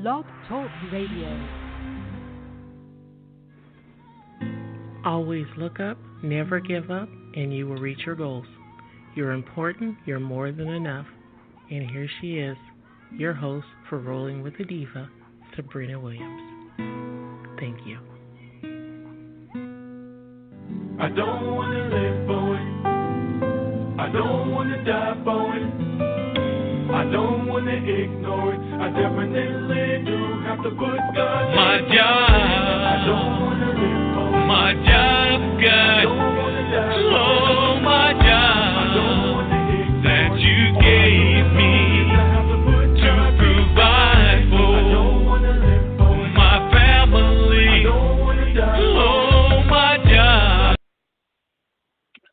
Blog Talk Radio. Always look up, never give up, and you will reach your goals. You're important, you're more than enough. And here she is, your host for Rolling with the Diva, Sabrina Williams. Thank you. I don't want to live for it. I don't want to die for it. I don't want to ignore it. I definitely do have to put God. My job. I don't want to live for it. My job, God. I don't want to die for it. Oh, my job. I don't want to ignore that it. you gave me to provide for. I don't want to live for it. My family. I don't want to die for it. Oh, my job.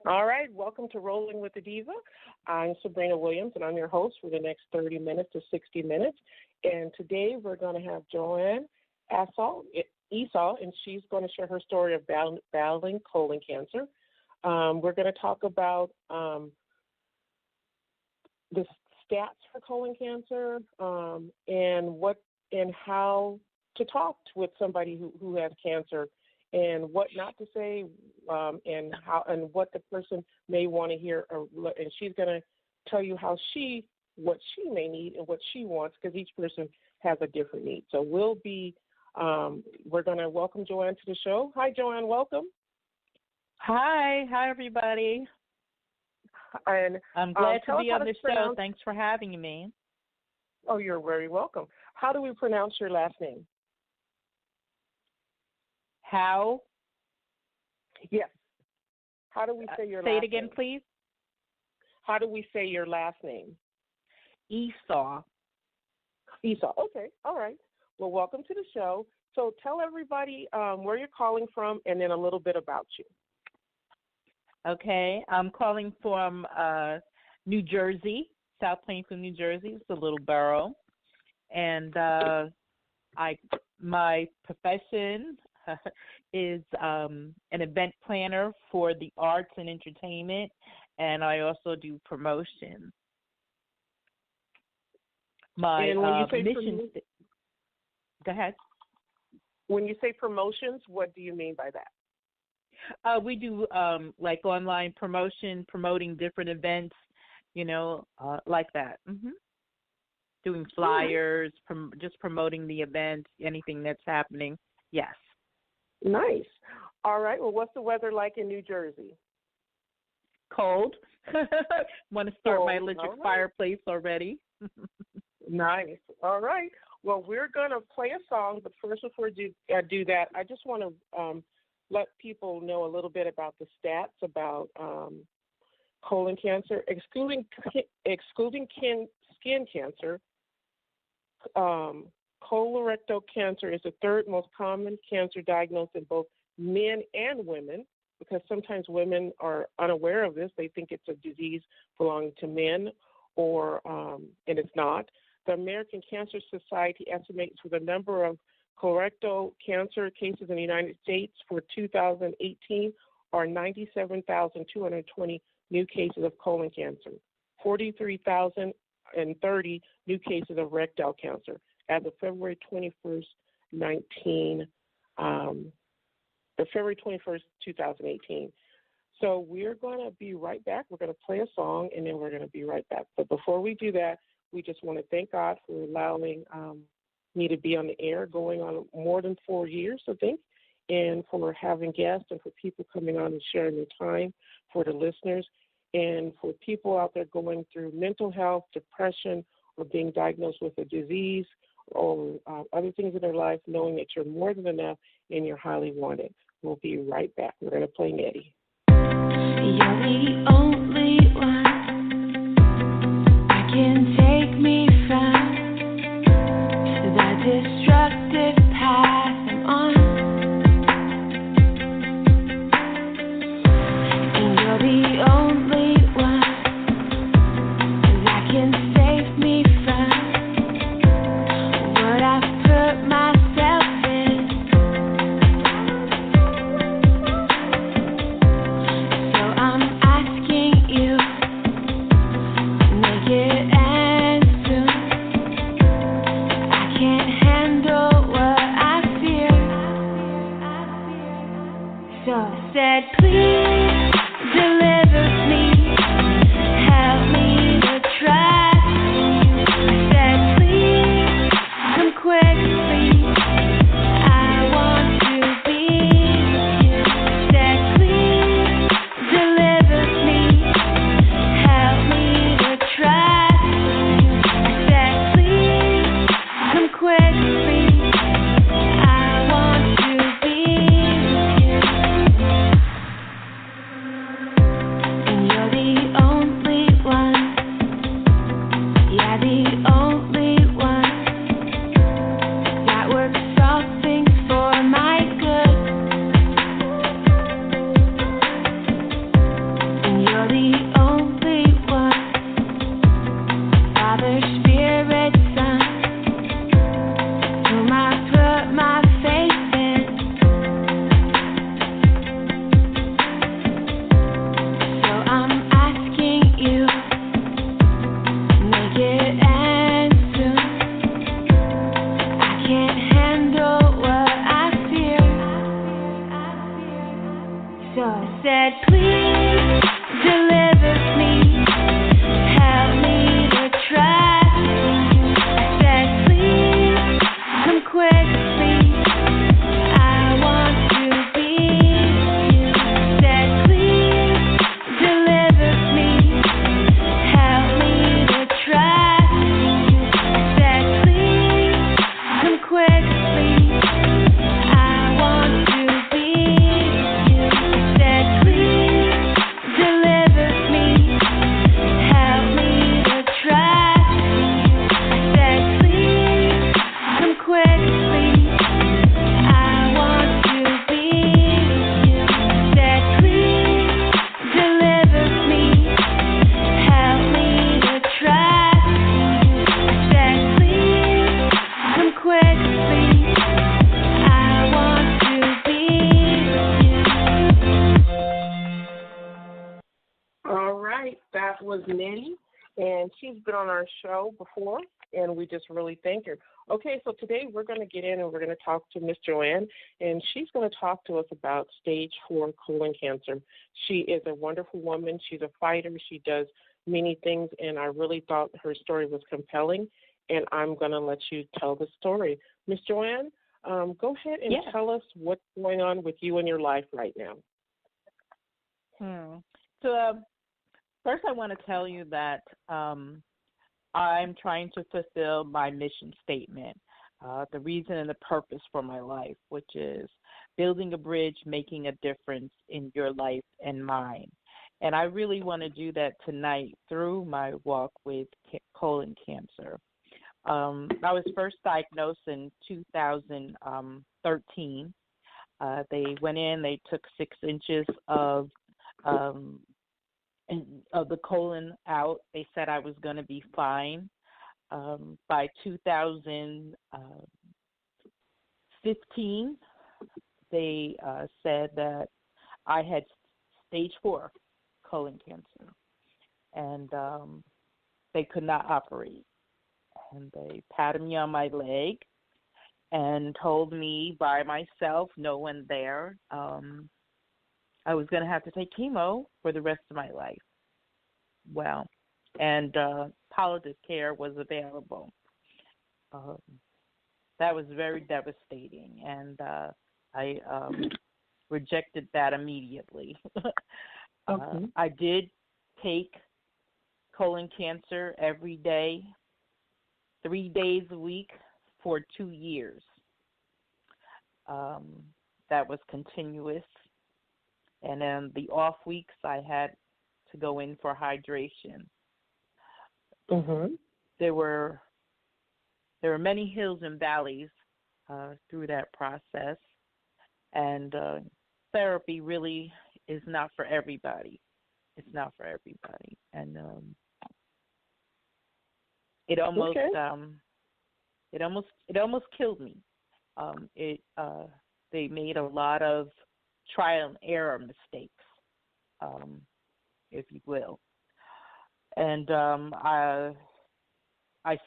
All right, welcome to Rolling with the Diva. I'm Sabrina Williams, and I'm your host for the next 30 minutes to 60 minutes. And today we're going to have JoAnn Esaw, and she's going to share her story of battling colon cancer. We're going to talk about the stats for colon cancer and how to talk with somebody who has cancer, and what not to say, and what the person may want to hear, and she's going to tell you what she may need and what she wants, because each person has a different need. So we're going to welcome JoAnn to the show. Hi, JoAnn, welcome. Hi everybody. And I'm glad to be on the show. pronounce... Thanks for having me. Oh, you're very welcome. How do we pronounce your last name? How? Yes. How do we say your last name? Say it again, name? please. How do we say your last name? Esaw. Esaw. Okay. All right. Well, welcome to the show. So tell everybody where you're calling from and then a little bit about you. Okay. I'm calling from New Jersey, South Plainfield, New Jersey. It's a little borough. And my profession is an event planner for the arts and entertainment, and I also do promotion. My mission. Go ahead. When you say promotions, what do you mean by that? We do like online promotion, promoting different events, like that. Mm-hmm. Doing flyers, just promoting the event, anything that's happening. Yes. Nice. All right. Well, what's the weather like in New Jersey? Cold. Want to start my electric right. fireplace already. Nice. All right. Well, we're going to play a song, but first, before we do that, I just want to let people know a little bit about the stats about colon cancer, excluding skin cancer. Colorectal cancer is the third most common cancer diagnosed in both men and women, because sometimes women are unaware of this. They think it's a disease belonging to men, and it's not. The American Cancer Society estimates for the number of colorectal cancer cases in the United States for 2018 are 97,220 new cases of colon cancer, 43,030 new cases of rectal cancer as of February 21st, 2018. So we're going to be right back. We're going to play a song, and then we're going to be right back. But before we do that, we just want to thank God for allowing me to be on the air, going on more than 4 years, I think, and for having guests and for people coming on and sharing their time, for the listeners, and for people out there going through mental health, depression, or being diagnosed with a disease or other things in their life, knowing that you're more than enough and you're highly wanted. We'll be right back. We're going to play Nettie. You're the only one that can take me from the destructive path I'm on. And you're the only one that can save me from what I've put myself in. So I'm asking I said, please deliver me, help me to trust you. I said, please come quickly, I want to be with you. I said, please deliver me, help me to trust you. I said, please come quickly, I want to be with you. And you're the only one, yeah, the only one that works all things for my good. And you're the only one, Father, Spirit, Son, whom I put my faith in. So I'm asking you, make it end soon. I can't handle what I fear. So I said, please deliver me, help me to trust you. I said, please come quickly, I want to be with you. I said, please deliver me, help me to trust you. I said, please come quickly, I want to be with you. I said, please deliver me, help me to trust you. I said, please come quickly, I want to be with you. I said, please deliver me, help me to trust you. I said, please come quickly, I want to be with you. All right, that was Nettie, and she's been on our show before, and we just really thank her. Okay, so today we're going to get in and we're going to talk to Miss JoAnn, and she's going to talk to us about stage 4 colon cancer. She is a wonderful woman. She's a fighter. She does many things, and I really thought her story was compelling, and I'm going to let you tell the story. Miss JoAnn, go ahead and Yeah. tell us what's going on with you in your life right now. So first I want to tell you that I'm trying to fulfill my mission statement, the reason and the purpose for my life, which is building a bridge, making a difference in your life and mine. And I really want to do that tonight through my walk with colon cancer. I was first diagnosed in 2013. They went in, they took 6 inches of the colon out. They said I was going to be fine. By 2015, they said that I had stage 4 colon cancer, and they could not operate. And they patted me on my leg and told me by myself, no one there, I was going to have to take chemo for the rest of my life. Well, and palliative care was available. That was very devastating, and I rejected that immediately. Okay. I did take colon cancer every day, 3 days a week for 2 years. That was continuous. And then the off weeks, I had to go in for hydration. Mm-hmm. There were many hills and valleys through that process, and therapy really is not for everybody. It's not for everybody, and it almost killed me. They made a lot of trial and error mistakes, if you will, and I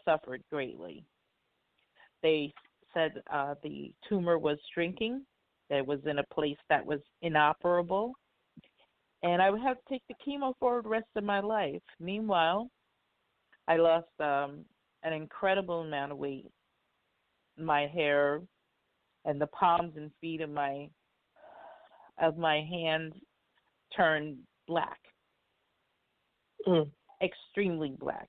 suffered greatly. They said the tumor was shrinking, that was in a place that was inoperable, and I would have to take the chemo for the rest of my life. Meanwhile, I lost an incredible amount of weight. My hair and the palms and feet of my hands turned black, extremely black,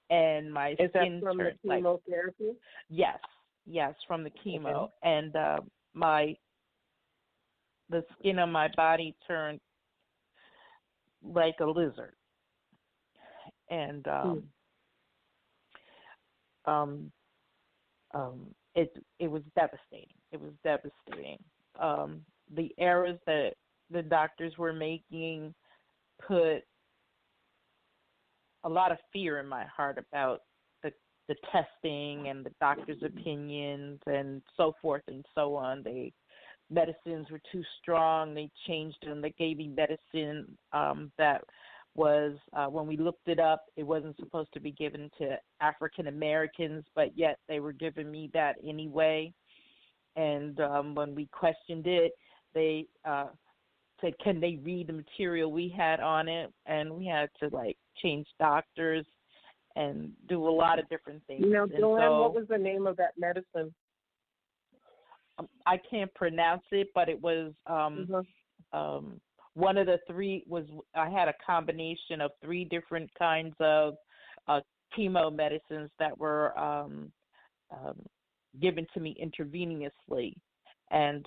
and my Is skin that from turned the chemotherapy? yes, from the chemo, and the skin on my body turned like a lizard, and it was devastating. It was devastating. The errors that the doctors were making put a lot of fear in my heart about the testing and the doctor's opinions and so forth and so on. Medicines were too strong. They changed them. They gave me medicine that was, when we looked it up, it wasn't supposed to be given to African Americans, but yet they were giving me that anyway. And when we questioned it, they said, can they read the material we had on it? And we had to, change doctors and do a lot of different things. Now, JoAnn, what was the name of that medicine? I can't pronounce it, but it was one of the three I had a combination of three different kinds of chemo medicines that were given to me intravenously, and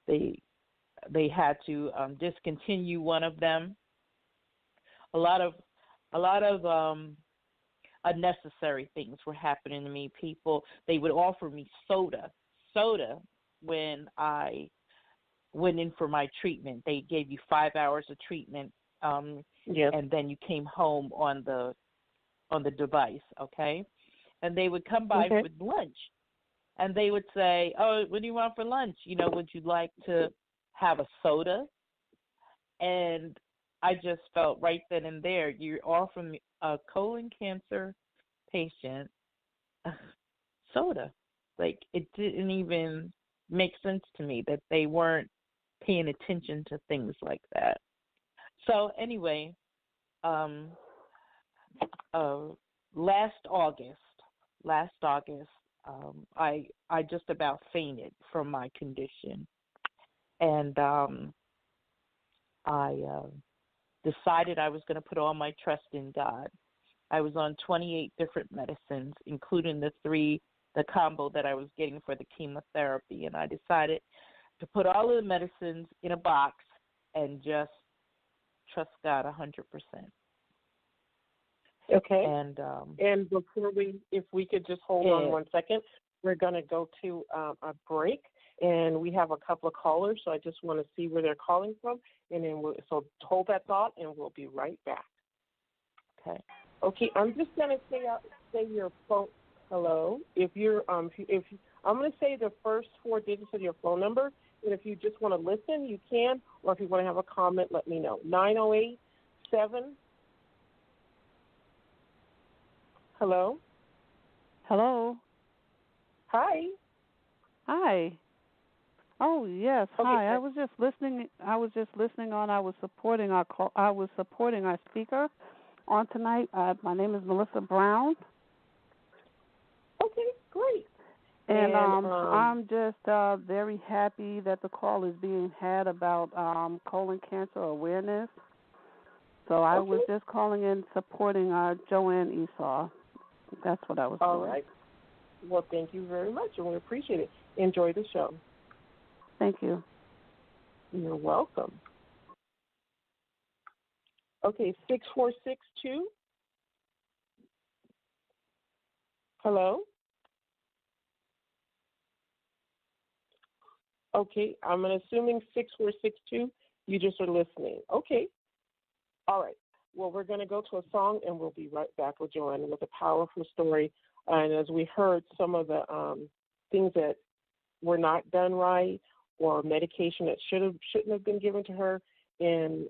they had to discontinue one of them. A lot of unnecessary things were happening to me. People, they would offer me soda when I went in for my treatment. They gave you 5 hours of treatment, and then you came home on the device, okay? And they would come by with lunch, and they would say, "Oh, what do you want for lunch? Would you like to have a soda?" And I just felt right then and there, you're offering a colon cancer patient soda. It didn't even make sense to me that they weren't paying attention to things like that. So anyway, last August, I just about fainted from my condition, and I decided I was going to put all my trust in God. I was on 28 different medicines, including the combo that I was getting for the chemotherapy, and I decided to put all of the medicines in a box and just trust God 100%. Okay. And before if we could just hold on 1 second, we're going to go to a break, and we have a couple of callers, so I just want to see where they're calling from, and then so hold that thought, and we'll be right back. Okay. I'm just going to say your phone. Hello. If I'm going to say the first 4 digits of your phone number, and if you just want to listen, you can, or if you want to have a comment, let me know. 908-7. Hello. Hello. Hi. Hi. Oh yes. Okay. Hi. I was just listening on. I was supporting our speaker on tonight. My name is Melissa Brown. Okay, great. And I'm just very happy that the call is being had about colon cancer awareness. So I was just calling in supporting JoAnn Esaw. That's what I was doing. All right. Well, thank you very much, and we appreciate it. Enjoy the show. Thank you. You're welcome. Okay, 6462. Hello? Okay, I'm assuming 6462, you just are listening. Okay. All right. Well, we're going to go to a song, and we'll be right back with JoAnn with a powerful story. And as we heard, some of the things that were not done right, or medication that shouldn't have been given to her, and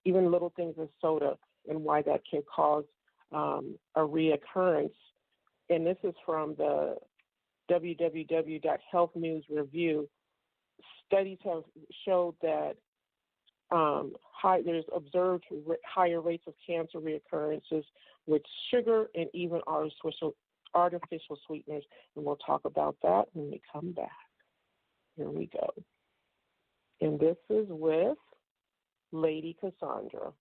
even little things as soda, and why that can cause a reoccurrence. And this is from the www.healthnewsreview, studies have showed that there's observed higher rates of cancer reoccurrences with sugar and even artificial sweeteners, and we'll talk about that when we come back. Here we go. And this is with Lady Cassandra.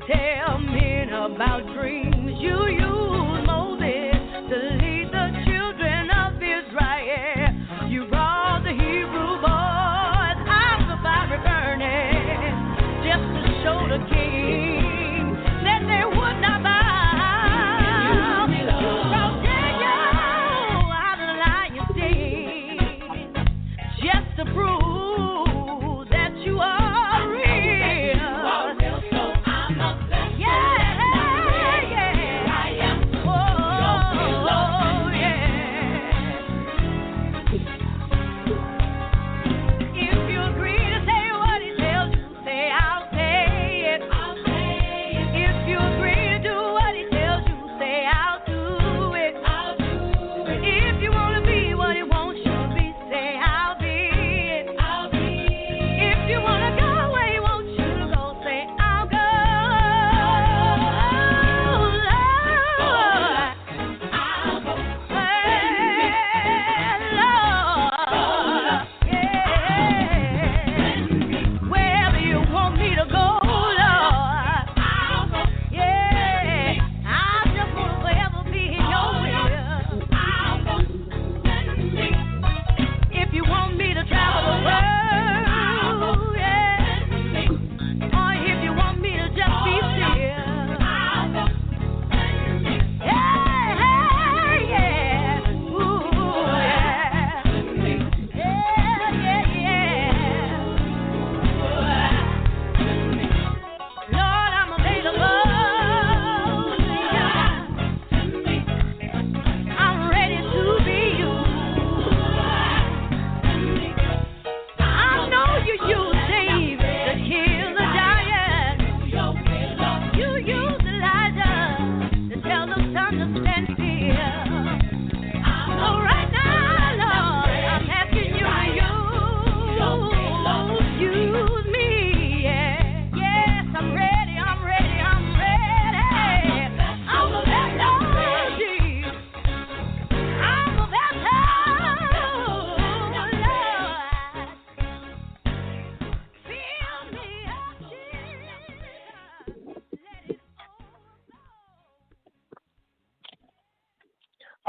Tell men about dreams. You use Moses to lead the children of Israel. You brought the Hebrew boys out of the fiery furnace just to show the king that they would not bow. You brought Daniel out of the lion's den just to prove that you are real.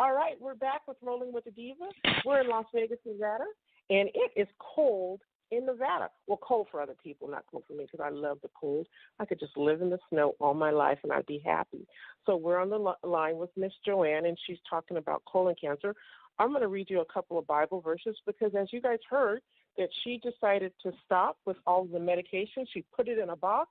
All right, we're back with Rolling with the Diva. We're in Las Vegas, Nevada, and it is cold in Nevada. Well, cold for other people, not cold for me, because I love the cold. I could just live in the snow all my life, and I'd be happy. So we're on the line with Miss JoAnn, and she's talking about colon cancer. I'm going to read you a couple of Bible verses because, as you guys heard, that she decided to stop with all of the medication. She put it in a box,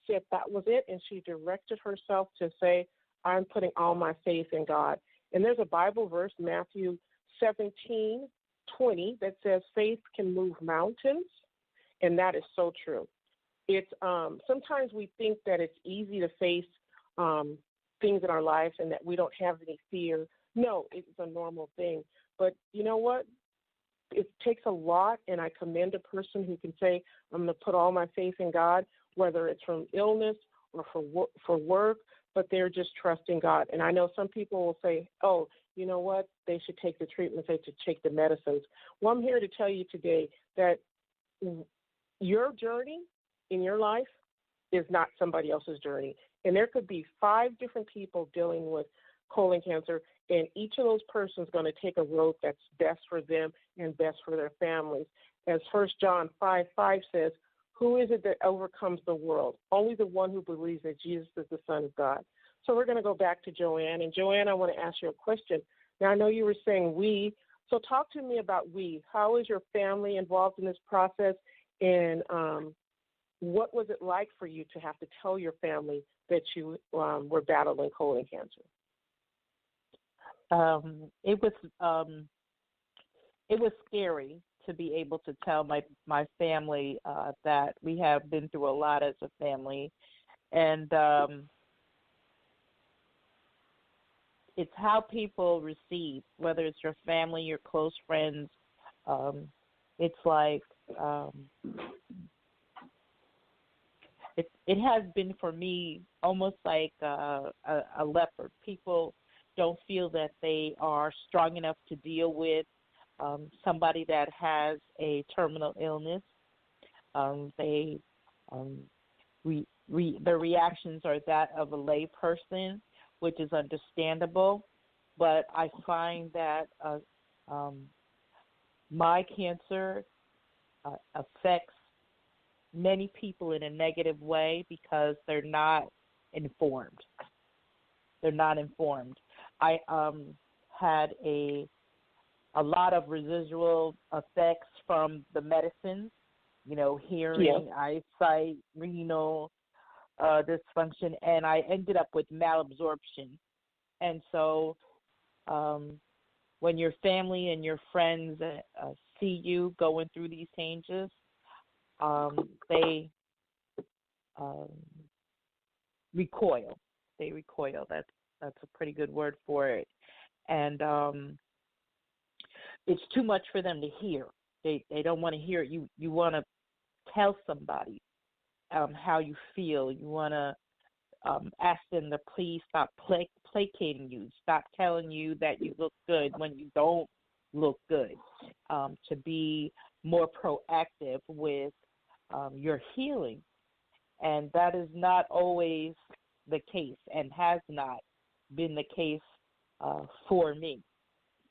said that was it, and she directed herself to say, I'm putting all my faith in God. And there's a Bible verse, Matthew 17:20, that says faith can move mountains, and that is so true. It's sometimes we think that it's easy to face things in our lives and that we don't have any fear. No, it's a normal thing. But you know what? It takes a lot, and I commend a person who can say, I'm going to put all my faith in God, whether it's from illness or for work, but they're just trusting God. And I know some people will say, oh, you know what, they should take the treatments, they should take the medicines. Well, I'm here to tell you today that your journey in your life is not somebody else's journey. And there could be 5 different people dealing with colon cancer, and each of those persons is going to take a road that's best for them and best for their families. As 1 John 5:5 says, who is it that overcomes the world? Only the one who believes that Jesus is the Son of God. So we're going to go back to JoAnn. And JoAnn, I want to ask you a question. Now, I know you were saying we. So talk to me about we. How is your family involved in this process? And what was it like for you to have to tell your family that you were battling colon cancer? It was scary to be able to tell my family that we have been through a lot as a family, and it's how people receive, whether it's your family, your close friends. It's like it has been for me almost like a leopard. People don't feel that they are strong enough to deal with somebody that has a terminal illness. Their reactions are that of a lay person, which is understandable. But I find that my cancer affects many people in a negative way because they're not informed. They're not informed. I had a lot of residual effects from the medicines, hearing, eyesight, renal dysfunction, and I ended up with malabsorption. And so when your family and your friends see you going through these changes, they recoil. They recoil. That's a pretty good word for it. And it's too much for them to hear. They don't want to hear it. You want to tell somebody how you feel. You want to ask them to please stop placating you, stop telling you that you look good when you don't look good, to be more proactive with your healing. And that is not always the case and has not been the case for me.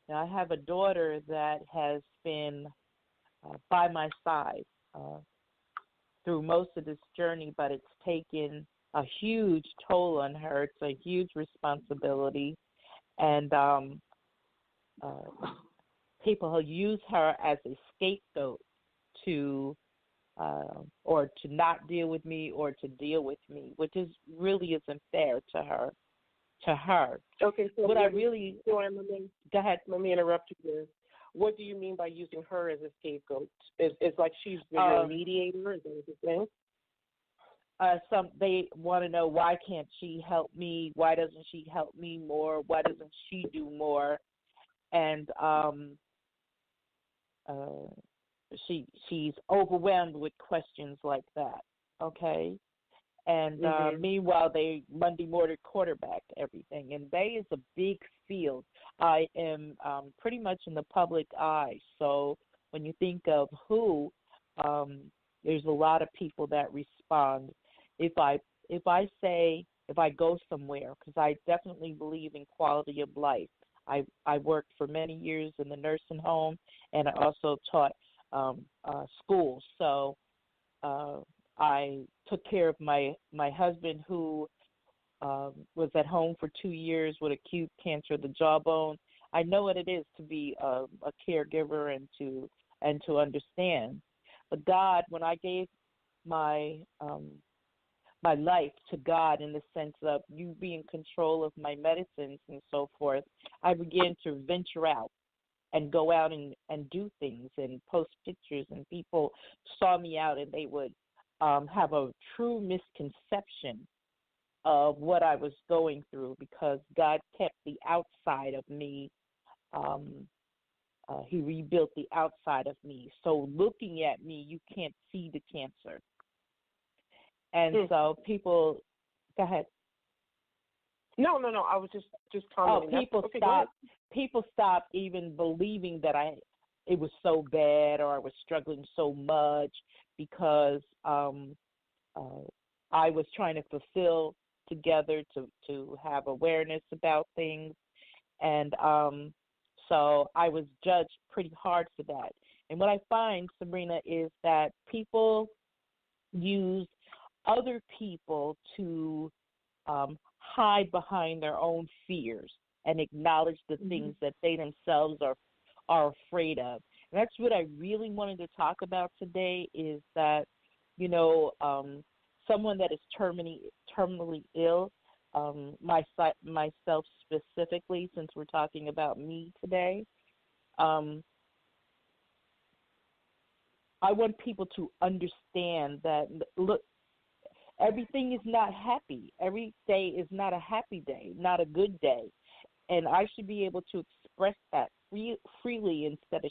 Now, I have a daughter that has been by my side through most of this journey, but it's taken a huge toll on her. It's a huge responsibility, and people use her as a scapegoat to or to not deal with me or to deal with me, which is really isn't fair to her. Okay, so what I really go ahead. Let me interrupt you there. What do you mean by using her as a scapegoat? It's like she's your mediator, is that what you're saying? They want to know, why can't she help me? Why doesn't she help me more? Why doesn't she do more? And she's overwhelmed with questions like that. Okay. And meanwhile, they Monday morning quarterback everything. And Bay is a big field. I am pretty much in the public eye. So when you think of who, there's a lot of people that respond. If I go somewhere, because I definitely believe in quality of life. I worked for many years in the nursing home, and I also taught school. So I took care of my husband, who was at home for 2 years with acute cancer of the jawbone. I know what it is to be a caregiver and to understand. But God, when I gave my life to God in the sense of you be in control of my medicines and so forth, I began to venture out and go out and do things and post pictures, and people saw me out and they would have a true misconception of what I was going through, because God kept the outside of me. He rebuilt the outside of me. So looking at me, you can't see the cancer. And so people, go ahead. No. I was just commenting. People stopped even believing that it was so bad or I was struggling so much because I was trying to fulfill together to have awareness about things, and so I was judged pretty hard for that. And what I find, Sabrina, is that people use other people to hide behind their own fears and acknowledge the things that they themselves are afraid of. And that's what I really wanted to talk about today is that, someone that is terminally ill, myself specifically, since we're talking about me today, I want people to understand that, look, everything is not happy. Every day is not a happy day, not a good day. And I should be able to express that freely instead of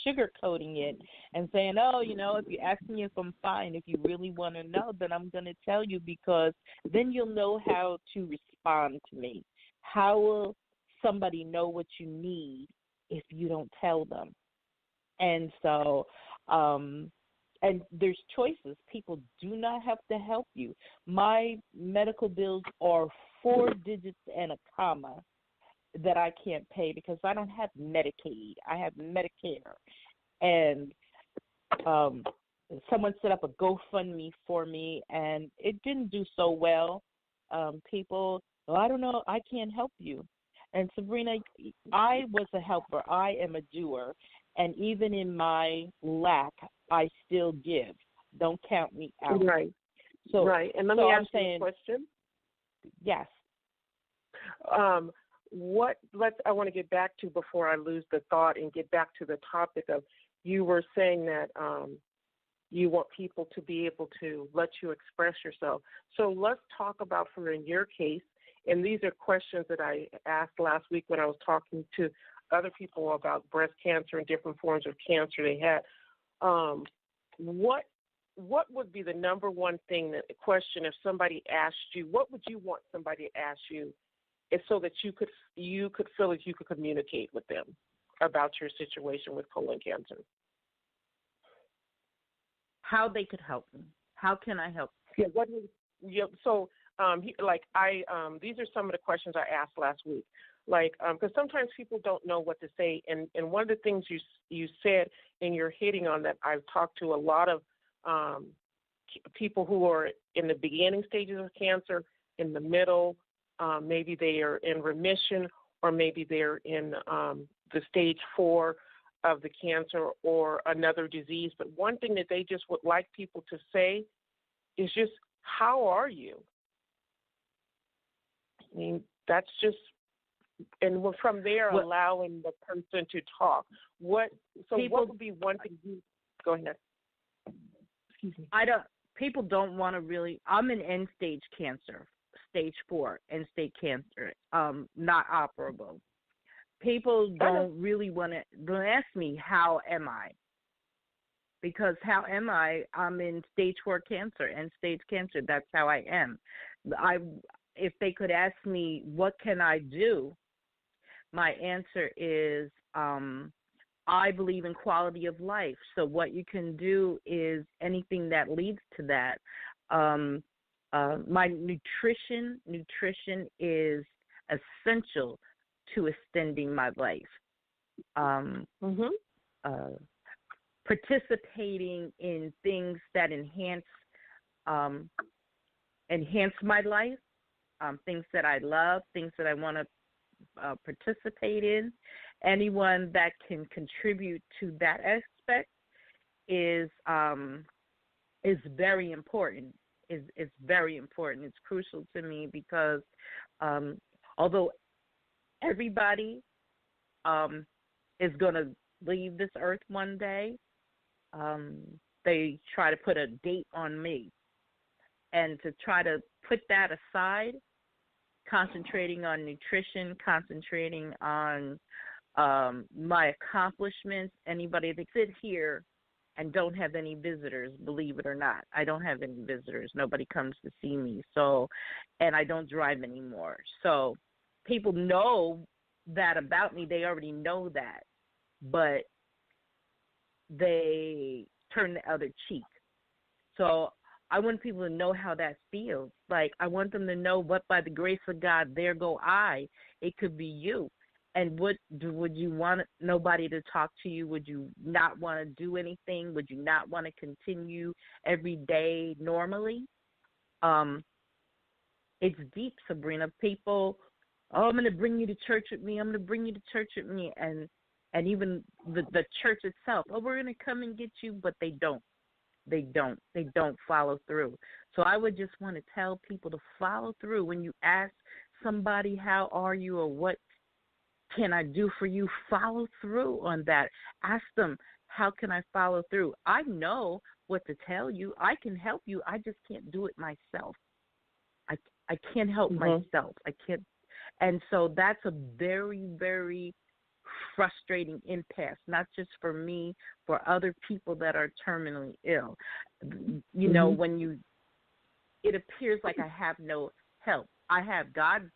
sugarcoating it and saying, if you ask me if I'm fine, if you really want to know, then I'm going to tell you, because then you'll know how to respond to me. How will somebody know what you need if you don't tell them? And so, and there's choices. People do not have to help you. My medical bills are 4 digits and a comma that I can't pay because I don't have Medicaid. I have Medicare. And someone set up a GoFundMe for me, and it didn't do so well. People, I don't know, I can't help you. And Sabrina, I was a helper. I am a doer. And even in my lack, I still give. Don't count me out. Right. So, right. And let me ask you a question. Yes. I want to get back to, before I lose the thought, and get back to the topic of, you were saying that you want people to be able to let you express yourself. So let's talk about, in your case, and these are questions that I asked last week when I was talking to other people about breast cancer and different forms of cancer they had. What would be the number one thing, question, if somebody asked you, what would you want somebody to ask you, so that you could feel like you could communicate with them about your situation with colon cancer? How they could help me. How can I help? Yeah. So, these are some of the questions I asked last week. Because sometimes people don't know what to say, and one of the things you said, and you're hitting on that, I've talked to a lot of people who are in the beginning stages of cancer, in the middle, maybe they are in remission, or maybe they're in the stage 4 of the cancer or another disease. But one thing that they just would like people to say is just, how are you? I mean, that's just, and from there, allowing the person to talk. What would be one thing go ahead. Excuse me. People don't want to really, I'm in end-stage cancer, stage 4, end-stage cancer, not operable. People don't really want to, don't ask me, how am I? Because how am I? I'm in stage 4 cancer, end-stage cancer. That's how I am. If they could ask me, what can I do? My answer is, I believe in quality of life. So what you can do is anything that leads to that. My nutrition is essential to extending my life. Participating in things that enhance my life, things that I love, things that I want to participate in. Anyone that can contribute to that aspect is very important. Is very important. It's crucial to me because although everybody is going to leave this earth one day, they try to put a date on me. And to try to put that aside, concentrating on nutrition, concentrating on my accomplishments, anybody that sit here and don't have any visitors, believe it or not. I don't have any visitors. Nobody comes to see me. So, and I don't drive anymore. So people know that about me. They already know that. But they turn the other cheek. So I want people to know how that feels. Like, I want them to know what, by the grace of God, there go I. It could be you. And would you want nobody to talk to you? Would you not want to do anything? Would you not want to continue every day normally? It's deep, Sabrina. People, I'm going to bring you to church with me. I'm going to bring you to church with me. And even the church itself, we're going to come and get you, but they don't. They don't follow through. So I would just want to tell people to follow through. When you ask somebody, how are you, or what can I do for you, follow through on that. Ask them, how can I follow through? I know what to tell you. I can help you. I just can't do it myself. I can't help myself. I can't. And so that's a very, very frustrating impasse, not just for me, for other people that are terminally ill. You know, when it appears like I have no help. I have God's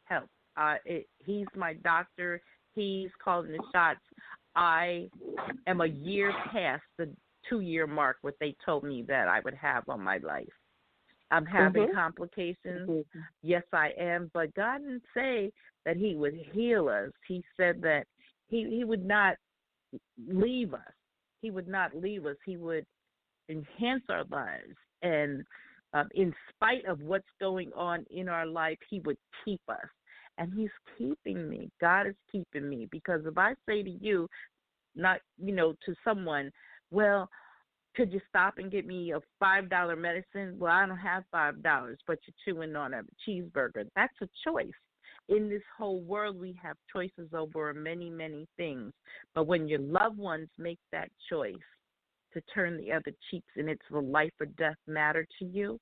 help. He's my doctor. He's calling the shots. I am a year past the 2-year mark, what they told me that I would have on my life. I'm having complications. Yes, I am. But God didn't say that he would heal us. He said that he would not leave us. He would not leave us. He would enhance our lives. And in spite of what's going on in our life, he would keep us. And he's keeping me. God is keeping me. Because if I say to you, not, to someone, well, could you stop and get me a $5 medicine? Well, I don't have $5, but you're chewing on a cheeseburger. That's a choice. In this whole world, we have choices over many, many things. But when your loved ones make that choice to turn the other cheeks and it's a life or death matter to you,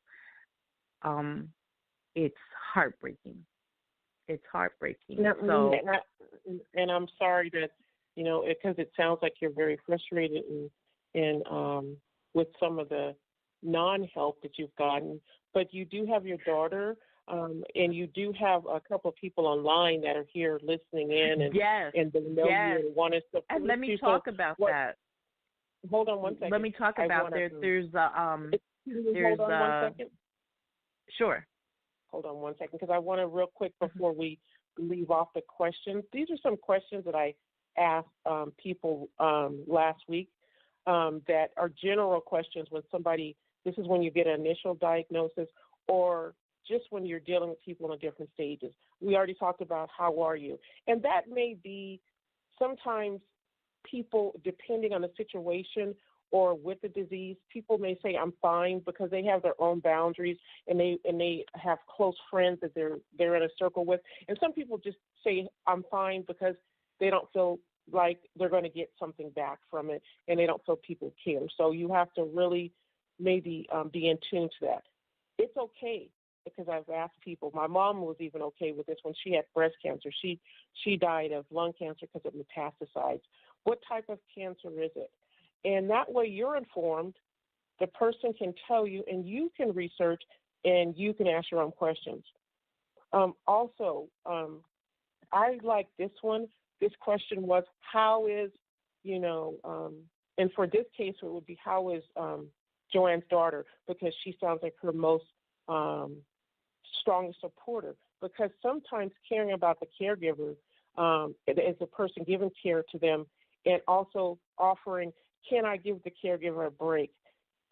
it's heartbreaking. It's heartbreaking. And I'm sorry that, because it sounds like you're very frustrated and with some of the non-help that you've gotten. But you do have your daughter, and you do have a couple of people online that are here listening in, and they know you and want to support you. And let me talk about that. Hold on one second. Let me talk about there's hold on 1 second. Sure. Hold on 1 second, because I want to real quick before we leave off the questions. These are some questions that I asked people last week that are general questions when somebody, this is when you get an initial diagnosis or just when you're dealing with people in different stages. We already talked about how are you. And that may be sometimes people, depending on the situation or with the disease, people may say I'm fine because they have their own boundaries and they have close friends that they're in a circle with. And some people just say I'm fine because they don't feel like they're going to get something back from it and they don't feel people care. So you have to really maybe be in tune to that. It's okay, because I've asked people. My mom was even okay with this when she had breast cancer. She died of lung cancer because it metastasized. What type of cancer is it? And that way you're informed, the person can tell you, and you can research, and you can ask your own questions. Also, I like this one. This question was, how is, and for this case, it would be, how is JoAnn's daughter, because she sounds like her most strongest supporter. Because sometimes caring about the caregiver is the person giving care to them, and also offering, can I give the caregiver a break?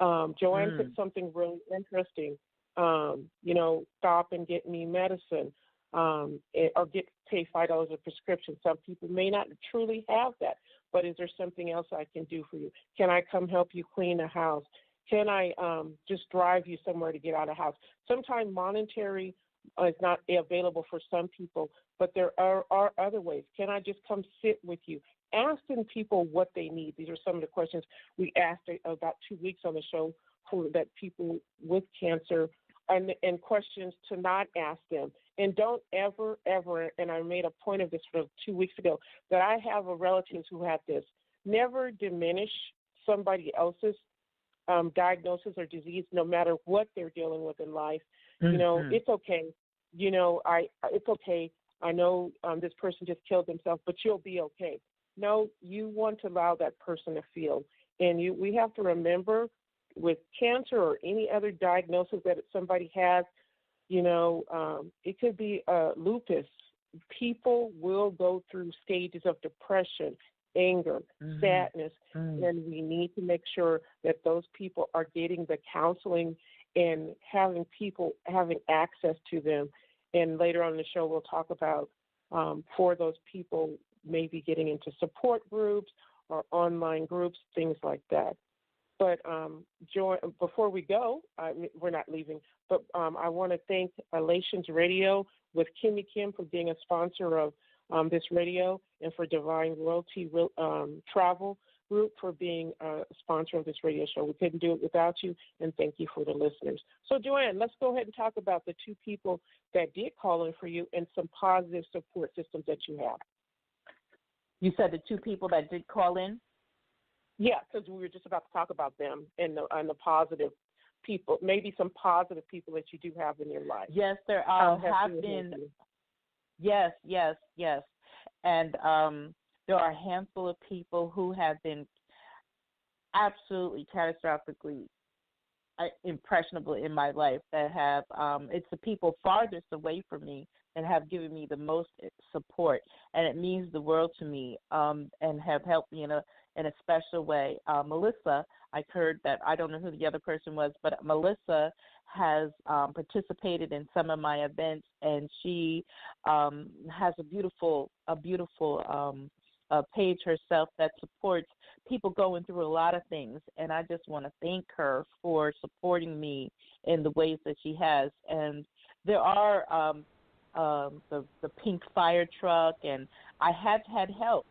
JoAnn said something really interesting. Stop and get me medicine, or pay $5 a prescription. Some people may not truly have that, but is there something else I can do for you? Can I come help you clean the house? Can I just drive you somewhere to get out of the house? Sometimes monetary is not available for some people, but there are other ways. Can I just come sit with you? Asking people what they need. These are some of the questions we asked about 2 weeks on the show for that people with cancer, and questions to not ask them. And don't ever, and I made a point of this for 2 weeks ago, that I have a relative who had this. Never diminish somebody else's diagnosis or disease, no matter what they're dealing with in life. It's okay. It's okay. I know this person just killed themselves, but you'll be okay. No, you want to allow that person to feel. And we have to remember with cancer or any other diagnosis that somebody has, it could be lupus. People will go through stages of depression, anger, sadness, and we need to make sure that those people are getting the counseling and having people having access to them. And later on in the show, we'll talk about for those people maybe getting into support groups or online groups, things like that. But before we go, we're not leaving, but I want to thank Elations Radio with Kimmy Kim for being a sponsor of this radio, and for Divine Royalty Travel Group for being a sponsor of this radio show. We couldn't do it without you, and thank you for the listeners. So, JoAnn, let's go ahead and talk about the two people that did call in for you and some positive support systems that you have. You said the two people that did call in? Yeah, because we were just about to talk about them and the positive people, maybe some positive people that you do have in your life. Yes, there have been. Yes. And there are a handful of people who have been absolutely catastrophically impressionable in my life that have, it's the people farthest away from me that have given me the most support. And it means the world to me, and have helped me in a special way. Melissa, I heard that, I don't know who the other person was, but Melissa has participated in some of my events, and she has a beautiful page herself that supports people going through a lot of things. And I just want to thank her for supporting me in the ways that she has. And there are the pink fire truck, and I have had help.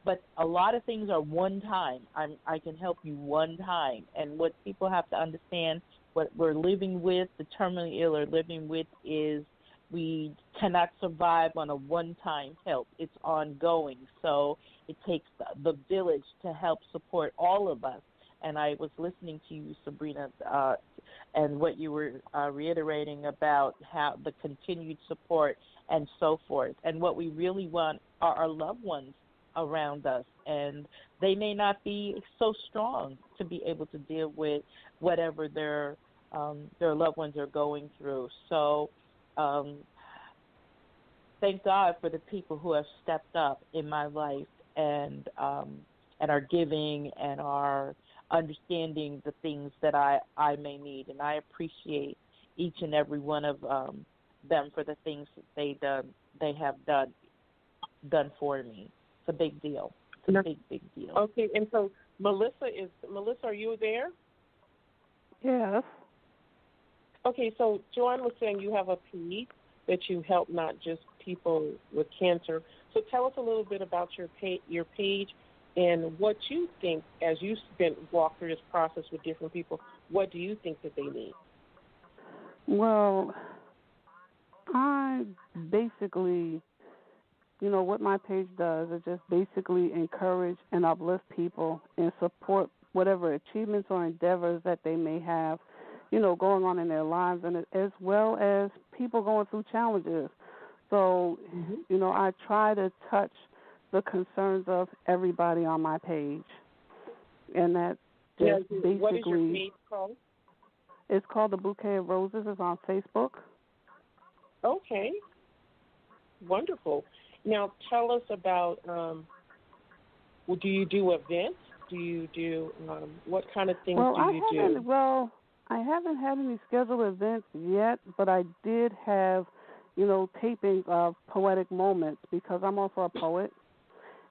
But a lot of things are one time. I can help you one time. And what people have to understand, what we're living with, the terminally ill are living with, is we cannot survive on a one-time help. It's ongoing. So it takes the village to help support all of us. And I was listening to you, Sabrina, and what you were reiterating about how the continued support and so forth. And what we really want are our loved ones around us, and they may not be so strong to be able to deal with whatever their loved ones are going through. So thank God for the people who have stepped up in my life and are giving and are understanding the things that I may need, and I appreciate each and every one of them for the things that they have done for me. It's a big deal. It's a big deal. Okay, and so Melissa, are you there? Yes. Okay, so JoAnn was saying you have a page that you help not just people with cancer. So tell us a little bit about your page and what you think as you walk through this process with different people. What do you think that they need? Well, I basically, what my page does is just basically encourage and uplift people and support whatever achievements or endeavors that they may have, going on in their lives, and as well as people going through challenges. So, I try to touch the concerns of everybody on my page, and that just basically. What is your page called? It's called The Bouquet of Roses. It's on Facebook. Okay. Wonderful. Now, tell us about, do you do events? Do you do, what kind of things do you do? Well, I haven't had any scheduled events yet, but I did have, tapings of poetic moments because I'm also a poet,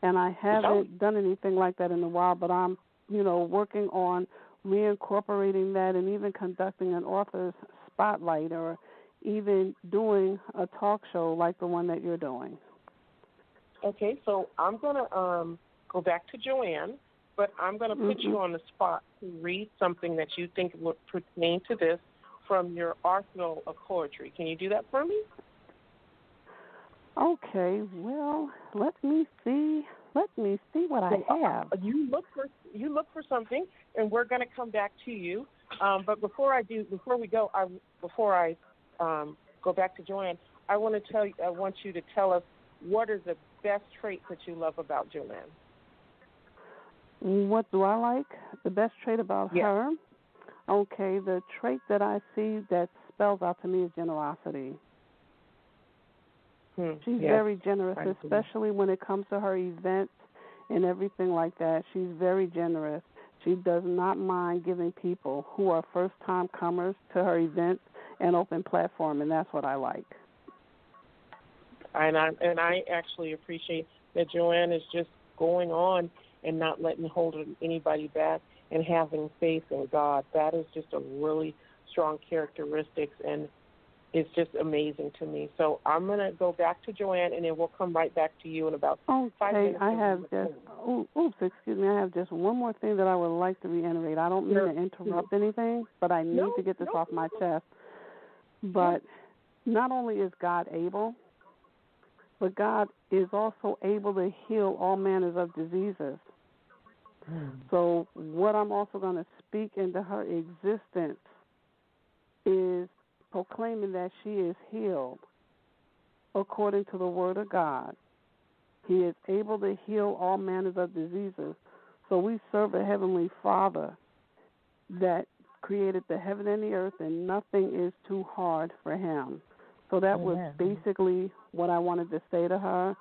and I haven't done anything like that in a while, but I'm, working on reincorporating that and even conducting an author's spotlight or even doing a talk show like the one that you're doing. Okay, so I'm going to go back to JoAnn, but I'm going to put you on the spot to read something that you think would pertain to this from your arsenal of poetry. Can you do that for me? Okay, well, let me see Let me see what I have. You look for something, and we're going to come back to you. But before I go back to JoAnn, I want you to tell us what are the best traits that you love about JoAnn. What do I like? The best trait about her? Okay, the trait that I see that spells out to me is generosity. She's very generous, especially when it comes to her events and everything like that. She's very generous. She does not mind giving people who are first-time comers to her events an open platform, and that's what I like. And I actually appreciate that JoAnn is just going on and not holding anybody back and having faith in God. That is just a really strong characteristics, and it's just amazing to me. So I'm going to go back to JoAnn, and then we'll come right back to you in about 5 minutes. I have just one more thing that I would like to reiterate. I don't mean to interrupt anything, but I need to get this off my chest. But not only is God able, but God is also able to heal all manners of diseases. So what I'm also going to speak into her existence is proclaiming that she is healed according to the Word of God. He is able to heal all manners of diseases. So we serve a Heavenly Father that created the heaven and the earth, and nothing is too hard for Him. So that was basically what I wanted to say to her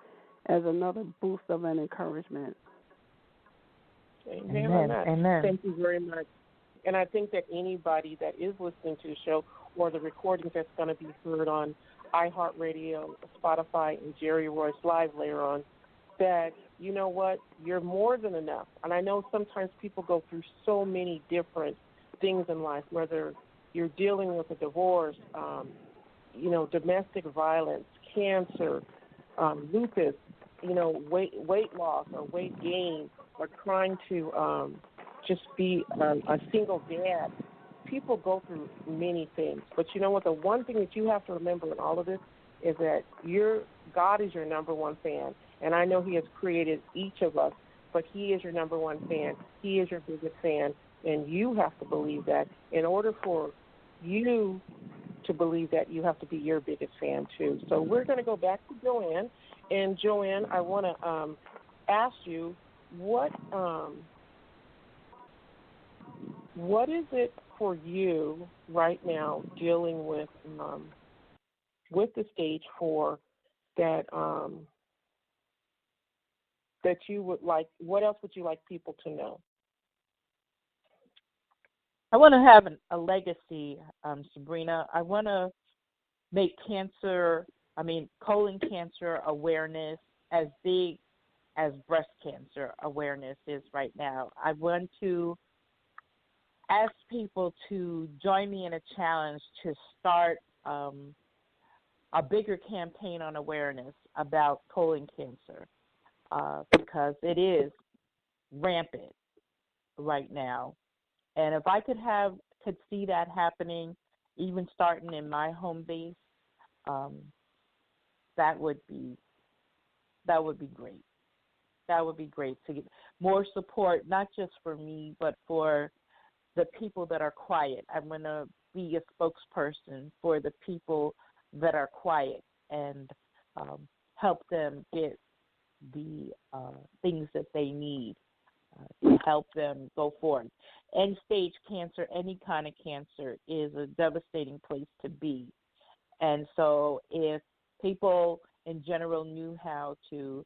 as another boost of an encouragement. Amen. Thank you very much. And I think that anybody that is listening to the show or the recordings that's going to be heard on iHeartRadio, Spotify, and Jerry Royce Live later on, that, you know what, you're more than enough. And I know sometimes people go through so many different things in life, whether you're dealing with a divorce, domestic violence, cancer, lupus, weight loss or weight gain, or trying to just be a single dad. People go through many things. But you know what? The one thing that you have to remember in all of this is that God is your number one fan. And I know He has created each of us, but He is your number one fan. He is your biggest fan. And you have to believe that. In order for you to believe that, you have to be your biggest fan, too. So we're going to go back to JoAnn. And, JoAnn, I want to ask you, what is it for you right now dealing with the stage 4 that you would like? What else would you like people to know? I want to have a legacy, Sabrina. I want to make colon cancer awareness as big as breast cancer awareness is right now. I want to ask people to join me in a challenge to start a bigger campaign on awareness about colon cancer because it is rampant right now. And if I could see that happening, even starting in my home base, that would be great. That would be great to get more support, not just for me, but for the people that are quiet. I'm going to be a spokesperson for the people that are quiet and help them get the things that they need to help them go forward. End-stage cancer, any kind of cancer, is a devastating place to be. And so if people in general knew how to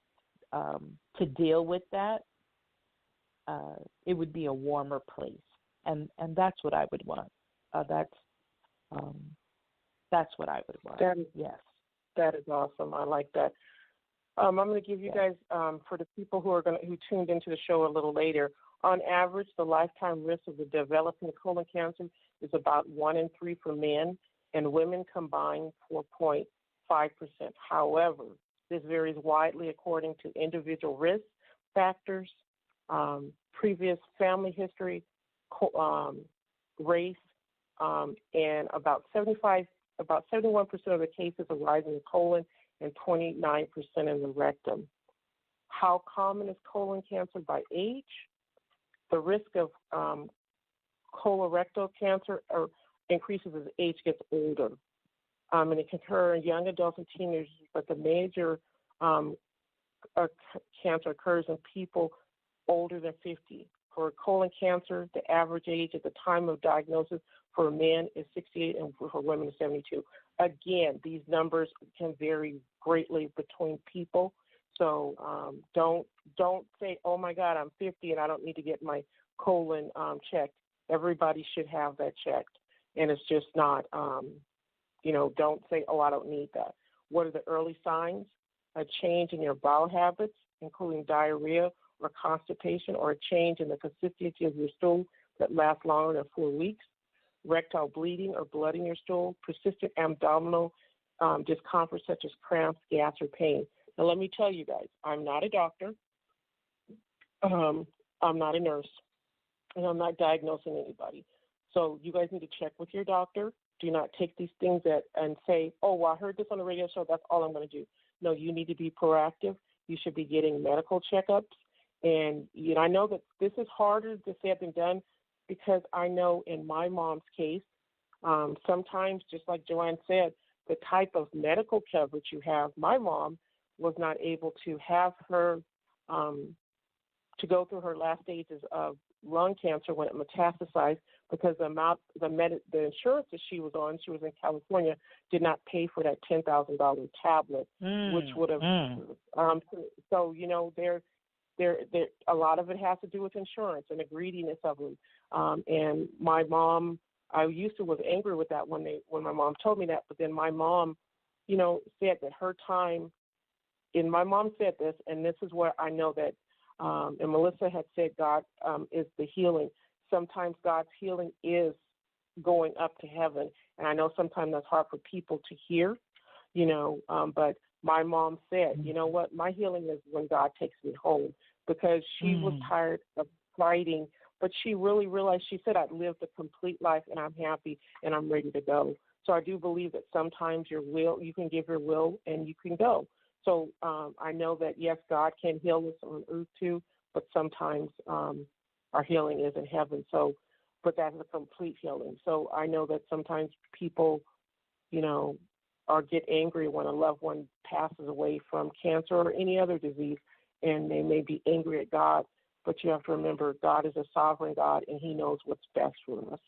deal with that, it would be a warmer place, and that's what I would want. That's what I would want. Yes, that is awesome. I like that. I'm going to give you guys, for the people who tuned into the show a little later, on average, the lifetime risk of the developing colon cancer is about 1 in 3 for men, and women combined 4.5%. However, this varies widely according to individual risk factors, previous family history, race, and about 71% of the cases arise in the colon and 29% in the rectum. How common is colon cancer by age? The risk of colorectal cancer increases as age gets older. And it can occur in young adults and teenagers, but the major cancer occurs in people older than 50. For colon cancer, the average age at the time of diagnosis for men is 68 and for women is 72. Again, these numbers can vary greatly between people. So don't say, oh, my God, I'm 50 and I don't need to get my colon checked. Everybody should have that checked. And it's just not, don't say, oh, I don't need that. What are the early signs? A change in your bowel habits, including diarrhea or constipation, or a change in the consistency of your stool that lasts longer than 4 weeks, rectal bleeding or blood in your stool, persistent abdominal discomfort such as cramps, gas, or pain. Now, let me tell you guys, I'm not a doctor. I'm not a nurse, and I'm not diagnosing anybody. So you guys need to check with your doctor. Do not take these things and say, oh, well, I heard this on the radio show, that's all I'm going to do. No, you need to be proactive. You should be getting medical checkups. And I know that this is harder to say than done because I know in my mom's case, sometimes, just like JoAnn said, the type of medical coverage you have, my mom was not able to have her to go through her last stages of lung cancer when it metastasized because the insurance that she was in California, did not pay for that $10,000 tablet, which would have. So there a lot of it has to do with insurance and the greediness of them. And my mom, I was angry with that when my mom told me that, but then my mom, said that her time. And my mom said this, and this is where I know that. And Melissa had said God is the healing. Sometimes God's healing is going up to heaven. And I know sometimes that's hard for people to hear, but my mom said, you know what, my healing is when God takes me home because she was tired of fighting. But she really realized, she said, I've lived a complete life and I'm happy and I'm ready to go. So I do believe that sometimes you can give your will and you can go. So I know that, yes, God can heal us on earth too, but sometimes our healing is in heaven. So, but that's a complete healing. So I know that sometimes people, get angry when a loved one passes away from cancer or any other disease, and they may be angry at God. But you have to remember, God is a sovereign God, and He knows what's best for us.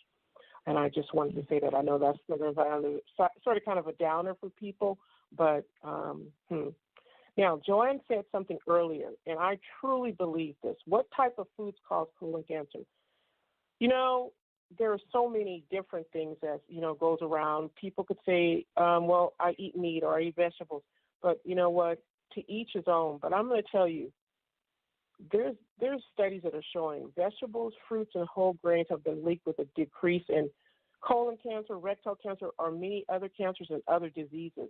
And I just wanted to say that. I know that's sort of kind of a downer for people, but Now, JoAnn said something earlier, and I truly believe this. What type of foods cause colon cancer? There are so many different things that, goes around. People could say, well, I eat meat or I eat vegetables. But you know what? To each his own. But I'm going to tell you, there's studies that are showing vegetables, fruits, and whole grains have been linked with a decrease in colon cancer, rectal cancer, or many other cancers and other diseases.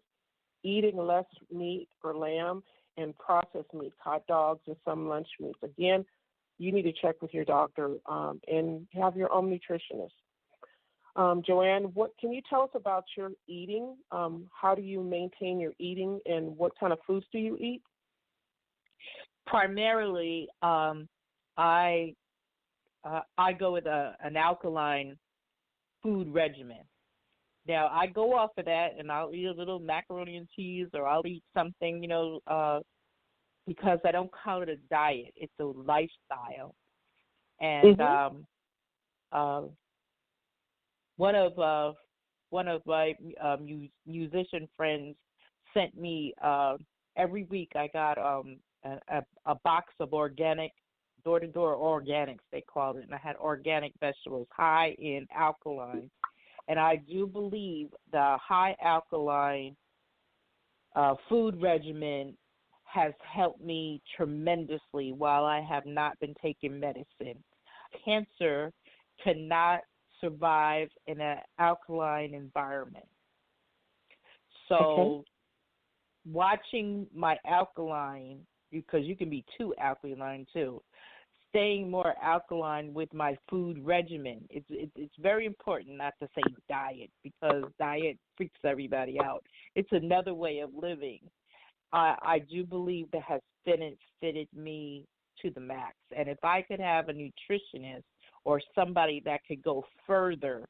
Eating less meat or lamb and processed meat, hot dogs, and some lunch meats. Again, you need to check with your doctor and have your own nutritionist. JoAnn, what can you tell us about your eating? How do you maintain your eating, and what kind of foods do you eat? Primarily, I go with an alkaline food regimen. Now, I go off of that, and I'll eat a little macaroni and cheese, or I'll eat something, because I don't call it a diet. It's a lifestyle. And one of my musician friends sent me every week. I got a box of organic, door-to-door organics, they called it, and I had organic vegetables, high in alkaline. And I do believe the high alkaline food regimen has helped me tremendously while I have not been taking medicine. Cancer cannot survive in an alkaline environment. So watching my alkaline, because you can be too alkaline too, staying more alkaline with my food regimen. It's very important not to say diet, because diet freaks everybody out. It's another way of living. I do believe that has benefited me to the max. And if I could have a nutritionist or somebody that could go further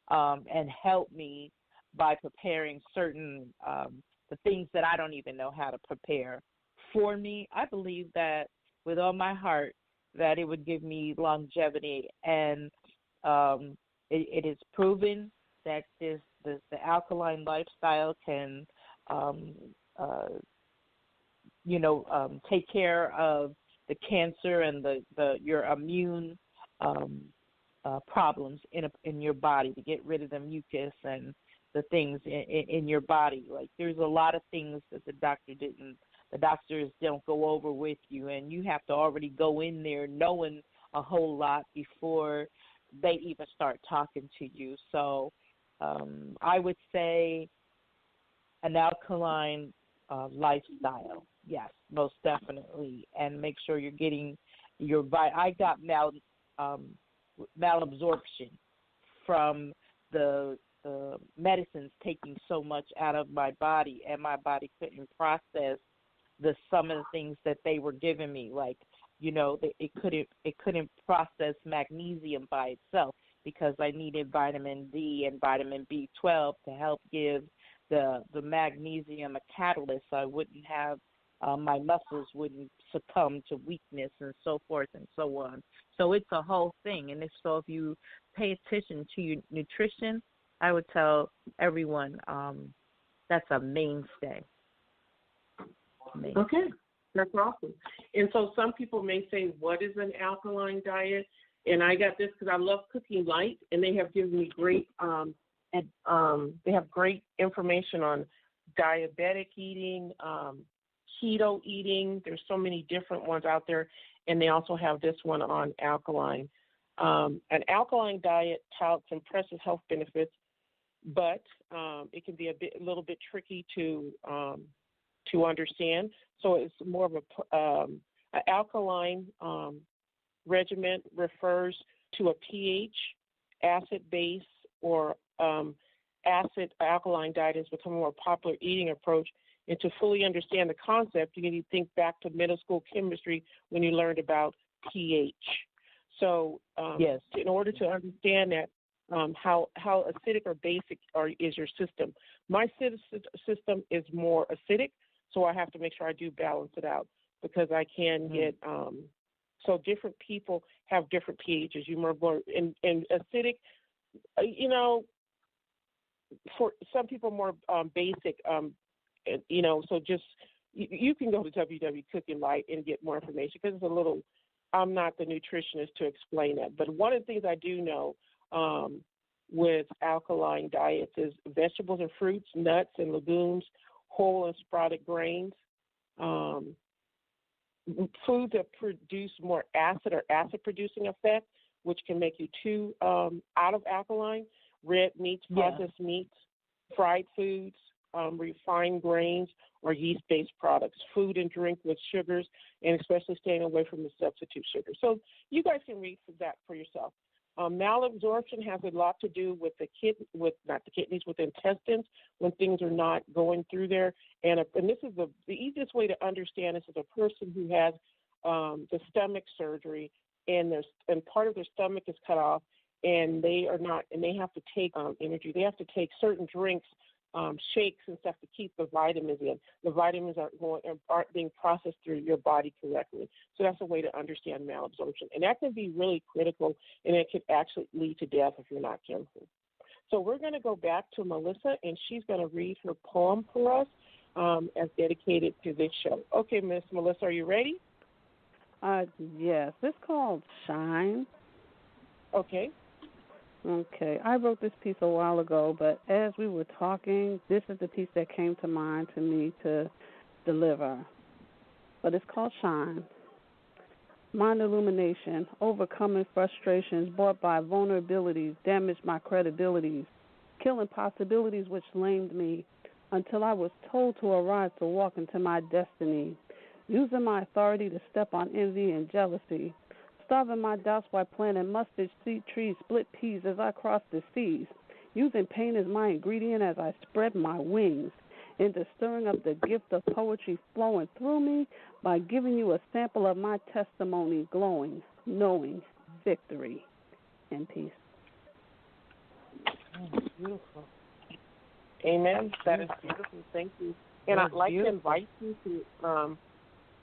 and help me by preparing certain the things that I don't even know how to prepare for me, I believe that with all my heart that it would give me longevity. And it is proven that the alkaline lifestyle can take care of the cancer and your immune problems in your body, to get rid of the mucus and the things in your body. Like, there's a lot of things that the doctors don't go over with you, and you have to already go in there knowing a whole lot before they even start talking to you. So I would say an alkaline lifestyle, yes, most definitely, and make sure you're getting your I got malabsorption from the medicines taking so much out of my body, and my body couldn't process some of the things that they were giving me, like, it couldn't process magnesium by itself, because I needed vitamin D and vitamin B12 to help give the magnesium a catalyst, so I wouldn't have my muscles wouldn't succumb to weakness and so forth and so on. So it's a whole thing. And so if you pay attention to your nutrition, I would tell everyone that's a mainstay. Okay, that's awesome. And so some people may say, what is an alkaline diet? And I got this because I love Cooking Light, and they have given me great they have great information on diabetic eating, keto eating. There's so many different ones out there, and they also have this one on alkaline. An alkaline diet touts impressive health benefits, but it can be a little bit tricky to understand. So it's more of an alkaline regimen refers to a pH, acid base, or acid alkaline diet has become a more popular eating approach. And to fully understand the concept, you need to think back to middle school chemistry when you learned about pH. So yes, in order to understand that, how acidic or basic is your system. My system is more acidic, so I have to make sure I do balance it out, because I can get so different people have different pHs. You more and acidic, for some people more basic. So just you can go to WW Cooking Light and get more information, because it's a little. I'm not the nutritionist to explain that, but one of the things I do know with alkaline diets is vegetables and fruits, nuts and legumes, whole and sprouted grains, foods that produce more acid or acid-producing effect, which can make you too out of alkaline, red meats, processed meats, fried foods, refined grains, or yeast-based products, food and drink with sugars, and especially staying away from the substitute sugar. So you guys can read that for yourself. Malabsorption has a lot to do with the intestines, when things are not going through there. And this is the easiest way to understand this is a person who has the stomach surgery, and part of their stomach is cut off, and they have to take energy. They have to take certain drinks, shakes and stuff to keep the vitamins in. The vitamins aren't being processed through your body correctly. So that's a way to understand malabsorption. And that can be really critical, and it could actually lead to death if you're not careful. So we're going to go back to Melissa, and she's going to read her poem for us as dedicated to this show. Okay, Miss Melissa, are you ready? Yes. It's called Shine. Okay. Okay, I wrote this piece a while ago, but as we were talking, this is the piece that came to mind to me to deliver. But it's called Shine. Mind illumination, overcoming frustrations brought by vulnerabilities, damaged my credibilities, killing possibilities which lamed me until I was told to arise to walk into my destiny, using my authority to step on envy and jealousy, starving my doubts by planting mustard seed trees, split peas as I cross the seas, using pain as my ingredient as I spread my wings, into stirring up the gift of poetry flowing through me, by giving you a sample of my testimony, glowing, knowing victory and peace. Beautiful. Amen. That is beautiful. Thank you. And I'd like to invite you to,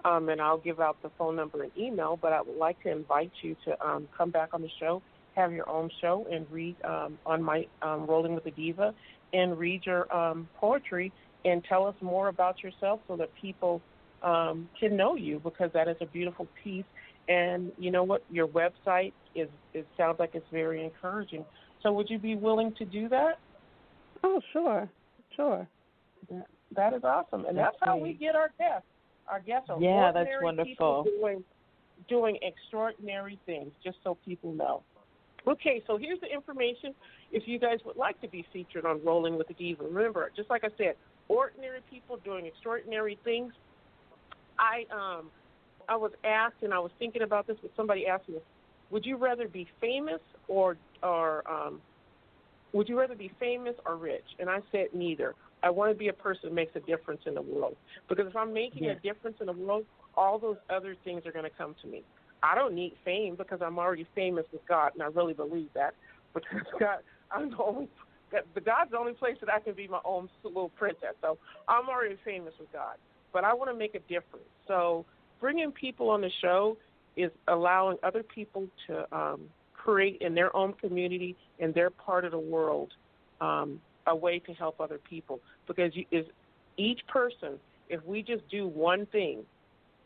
and I'll give out the phone number and email, but I would like to invite you to come back on the show, have your own show, and read on my Rolling with the Diva, and read your poetry and tell us more about yourself so that people can know you, because that is a beautiful piece. And you know what? Your website it sounds like it's very encouraging. So would you be willing to do that? Oh, sure. That is awesome. And that's how we get our guests. Our guests are that's wonderful. People doing extraordinary things, just so people know. Okay, so here's the information. If you guys would like to be featured on Rolling with the Diva, remember, just like I said, ordinary people doing extraordinary things. I was asked, and I was thinking about this, but somebody asked me, would you rather be famous or would you rather be famous or rich? And I said neither. I want to be a person who makes a difference in the world. Because if I'm making a difference in the world, all those other things are going to come to me. I don't need fame because I'm already famous with God, and I really believe that. Because God's the only place that I can be my own little princess. So I'm already famous with God. But I want to make a difference. So bringing people on the show is allowing other people to create in their own community, in their part of the world, a way to help other people. Because each person, if we just do one thing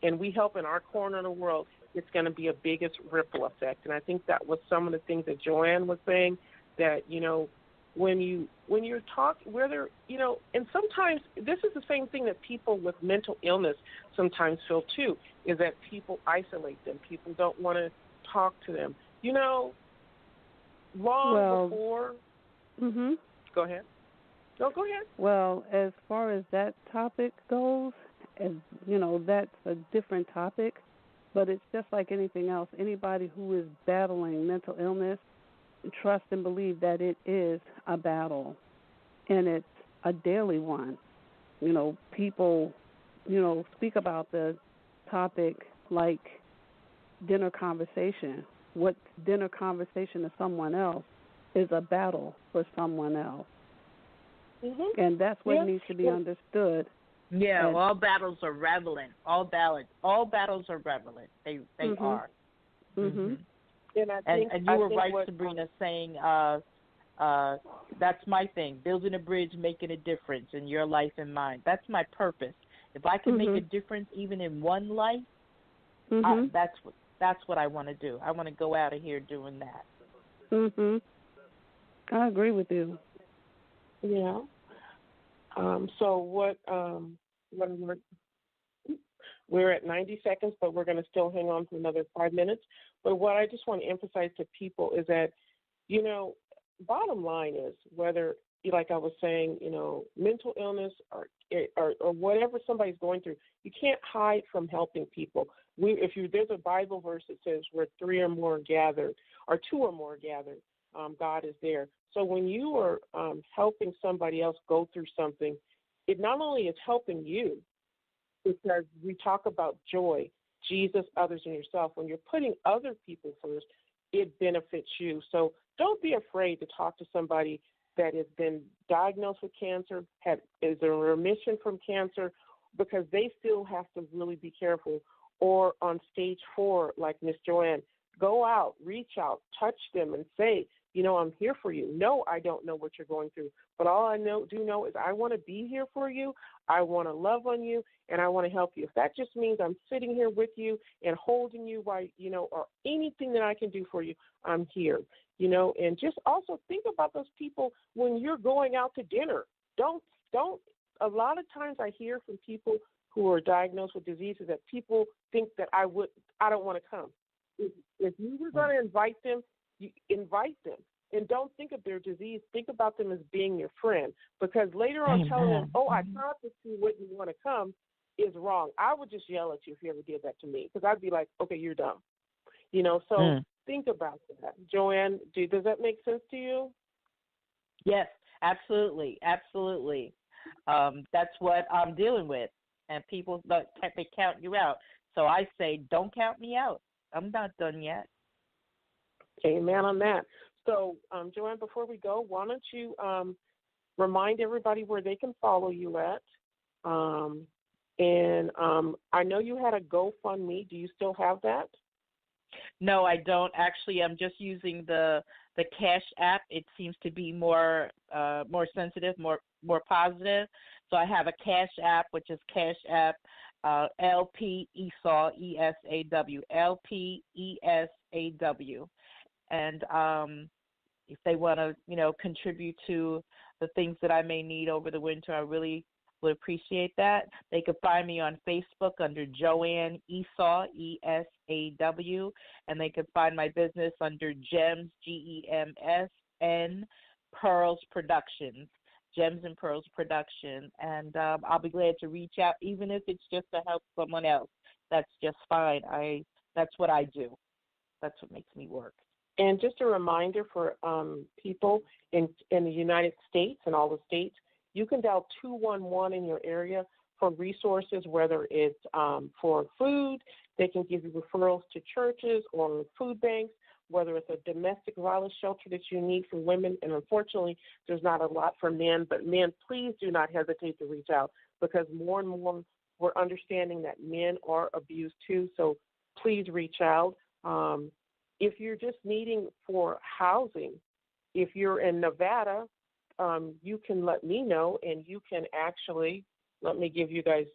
and we help in our corner of the world, it's going to be a biggest ripple effect. And I think that was some of the things that JoAnn was saying, that, when you're talking, whether, and sometimes this is the same thing that people with mental illness sometimes feel too, is that people isolate them. People don't want to talk to them. Before. Mm-hmm. Go ahead. No, go ahead. Well, as far as that topic goes, that's a different topic, but it's just like anything else. Anybody who is battling mental illness, trust and believe that it is a battle, and it's a daily one. People, speak about the topic like dinner conversation. What's dinner conversation to someone else is a battle for someone else. Mm-hmm. And that's what needs to be understood. Yeah, all battles are relevant. All battles are relevant. They are. Mm-hmm. And you were right, Sabrina, saying that's my thing. Building a bridge, making a difference in your life and mine. That's my purpose. If I can make a difference even in one life, that's what I want to do. I want to go out of here doing that. Mhm. I agree with you. Yeah. So we're at 90 seconds, but we're going to still hang on for another 5 minutes. But what I just want to emphasize to people is that, bottom line is, whether, like I was saying, mental illness or whatever somebody's going through, you can't hide from helping people. There's a Bible verse that says where 3 or more gathered, or 2 or more gathered, God is there. So when you are helping somebody else go through something, it not only is helping you, because we talk about joy, Jesus, others, and yourself. When you're putting other people first, it benefits you. So don't be afraid to talk to somebody that has been diagnosed with cancer, is in remission from cancer, because they still have to really be careful. Or on stage 4, like Miss JoAnn, go out, reach out, touch them, and say, I'm here for you. No, I don't know what you're going through, but all I do know is I want to be here for you. I want to love on you, and I want to help you. If that just means I'm sitting here with you and holding you while, or anything that I can do for you, I'm here, and just also think about those people when you're going out to dinner. Don't, a lot of times I hear from people who are diagnosed with diseases that people think that I don't want to come. If you were going to invite them, you invite them. And don't think of their disease. Think about them as being your friend. Because later on telling them, I promised you wouldn't want to come, is wrong. I would just yell at you if you ever did that to me. Because I'd be like, okay, you're dumb. So think about that. JoAnn, does that make sense to you? Yes, absolutely. Absolutely. That's what I'm dealing with. and people they count you out. So I say, don't count me out. I'm not done yet. Amen on that. So, JoAnn, before we go, why don't you remind everybody where they can follow you at? And I know you had a GoFundMe. Do you still have that? No, I don't. Actually, I'm just using the Cash App. It seems to be more sensitive, more positive. So I have a Cash App, which is Cash App LP Esaw, ESAW, LP ESAW. And if they want to, contribute to the things that I may need over the winter, I really would appreciate that. They can find me on Facebook under JoAnn Esaw, ESAW, and they can find my business under Gems, GEMSN, Pearls Productions, Gems and Pearls Production. And I'll be glad to reach out, even if it's just to help someone else. That's just fine. That's what I do. That's what makes me work. And just a reminder for people in the United States and all the states, you can dial 211 in your area for resources, whether it's for food. They can give you referrals to churches or food banks, whether it's a domestic violence shelter that you need for women. And unfortunately, there's not a lot for men. But men, please do not hesitate to reach out, because more and more we're understanding that men are abused too. So please reach out. If you're just needing for housing, if you're in Nevada, you can let me know, and you can actually, let me give you guys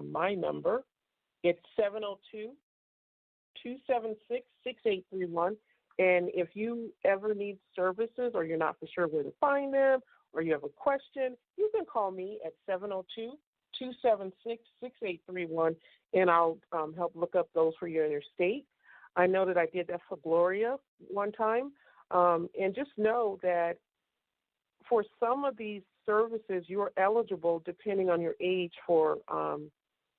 my number. It's 702-276-6831. And if you ever need services or you're not for sure where to find them, or you have a question, you can call me at 702-276-6831, and I'll help look up those for you in your state. I know that I did that for Gloria one time. And just know that for some of these services, you're eligible, depending on your age, for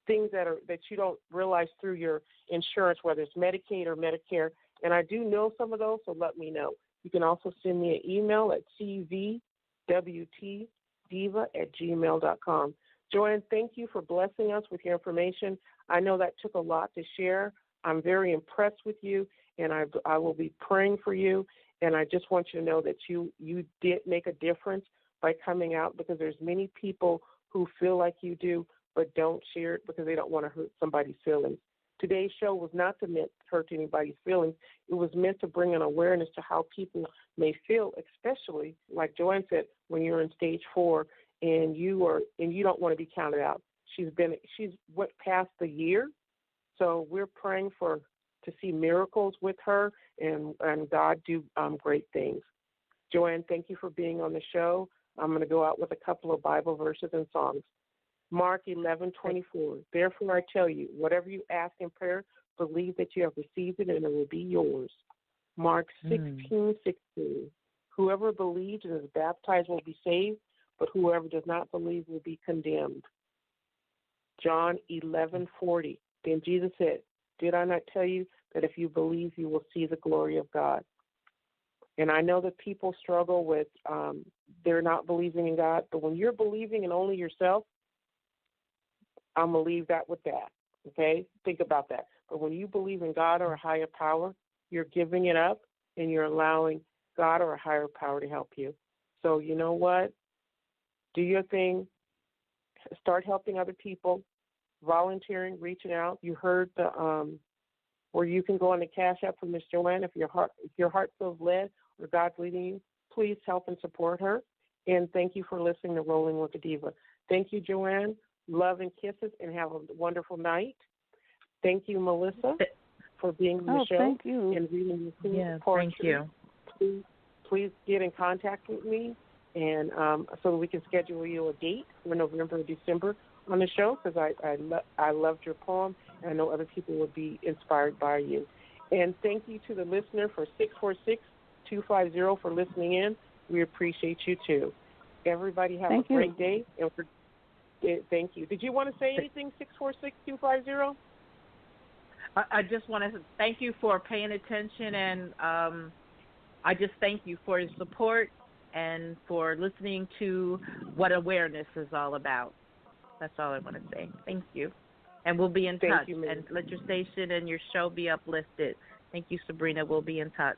things that you don't realize through your insurance, whether it's Medicaid or Medicare. And I do know some of those, so let me know. You can also send me an email at cvwtdiva@gmail.com. JoAnn, thank you for blessing us with your information. I know that took a lot to share. I'm very impressed with you, and I will be praying for you. And I just want you to know that you did make a difference by coming out, because there's many people who feel like you do but don't share it because they don't want to hurt somebody's feelings. Today's show was not meant to hurt anybody's feelings. It was meant to bring an awareness to how people may feel, especially, like JoAnn said, when you're in stage 4 and you don't want to be counted out. She's went past the year. So we're praying to see miracles with her and God do great things. JoAnn, thank you for being on the show. I'm going to go out with a couple of Bible verses and songs. Mark 11:24. Therefore I tell you, whatever you ask in prayer, believe that you have received it and it will be yours. Mark 16:16. Whoever believes and is baptized will be saved, but whoever does not believe will be condemned. John 11:40. Then Jesus said, did I not tell you that if you believe, you will see the glory of God? And I know that people struggle with they're not believing in God, but when you're believing in only yourself, I'm going to leave that with that, okay? Think about that. But when you believe in God or a higher power, you're giving it up and you're allowing God or a higher power to help you. So you know what? Do your thing. Start helping other people. Volunteering, reaching out. You heard the where you can go on the Cash App for Miss JoAnn. If your heart feels led or God's leading you, please help and support her. And thank you for listening to Rolling with the Diva. Thank you, JoAnn. Love and kisses, and have a wonderful night. Thank you, Melissa, for being on the show. Thank you. And reading your poetry. Thank you. Please get in contact with me, and so that we can schedule you a date for November or December on the show, because I loved your poem, and I know other people would be inspired by you. And thank you to the listener for 646-250 for listening in. We appreciate you too. Everybody have a great day. And thank you. Did you want to say anything, 646-250? I just want to thank you for paying attention, and I just thank you for your support and for listening to what awareness is all about. That's all I want to say. Thank you. And we'll be in Thank touch. you, ma'am. And let your station and your show be uplifted. Thank you, Sabrina. We'll be in touch.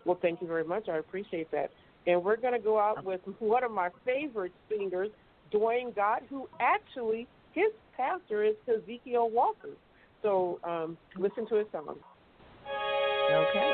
Well, thank you very much. I appreciate that. And we're going to go out with one of my favorite singers, JoAnn Esaw, who actually, his pastor is Ezekiel Walker. So listen to his song. Okay.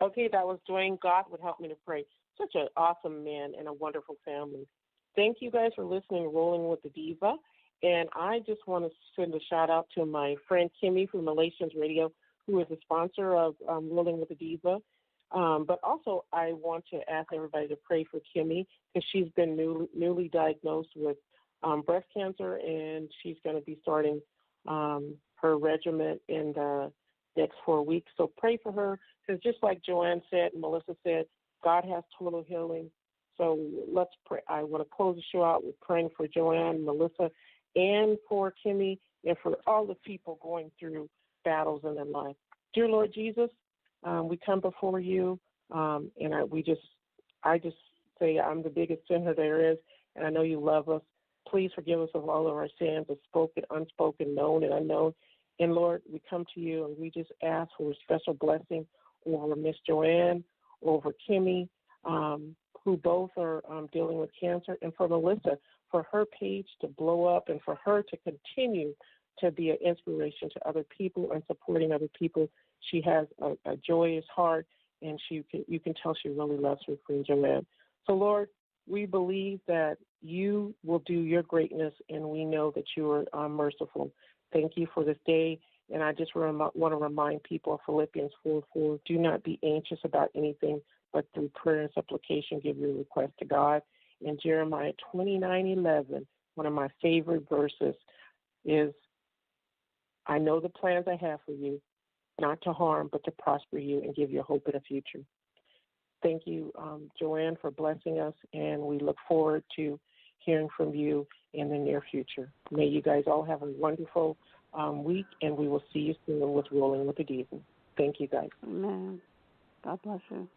Okay, that was JoAnn God would help me to pray. Such an awesome man and a wonderful family. Thank you guys for listening, Rolling with the Diva. And I just want to send a shout out to my friend Kimmy from Relations Radio, who is a sponsor of Rolling with the Diva. But also, I want to ask everybody to pray for Kimmy because she's been newly diagnosed with breast cancer, and she's going to be starting her regimen in the next 4 weeks. So pray for her because just like JoAnn said and Melissa said, God has total healing. So let's pray. I want to close the show out with praying for JoAnn, Melissa, and for Kimmy, and for all the people going through battles in their life. Dear Lord Jesus, we come before you, and I just say I'm the biggest sinner there is, and I know you love us. Please forgive us of all of our sins, of spoken, unspoken, known, and unknown. And Lord, we come to you, and we just ask for a special blessing over Miss JoAnn, over Kimmy, who both are dealing with cancer, and for Melissa, for her page to blow up and for her to continue to be an inspiration to other people and supporting other people. She has a joyous heart, and you can tell she really loves her friend JoAnn. So, Lord, we believe that you will do your greatness, and we know that you are merciful. Thank you for this day, and I just want to remind people of Philippians 4:4. Do not be anxious about anything, but through prayer and supplication give your request to God. And Jeremiah 29:11, one of my favorite verses, is, I know the plans I have for you, not to harm, but to prosper you and give you hope in the future. Thank you, JoAnn, for blessing us, and we look forward to hearing from you in the near future. May you guys all have a wonderful week, and we will see you soon with Rolling with the Diva. Thank you, guys. Amen. God bless you.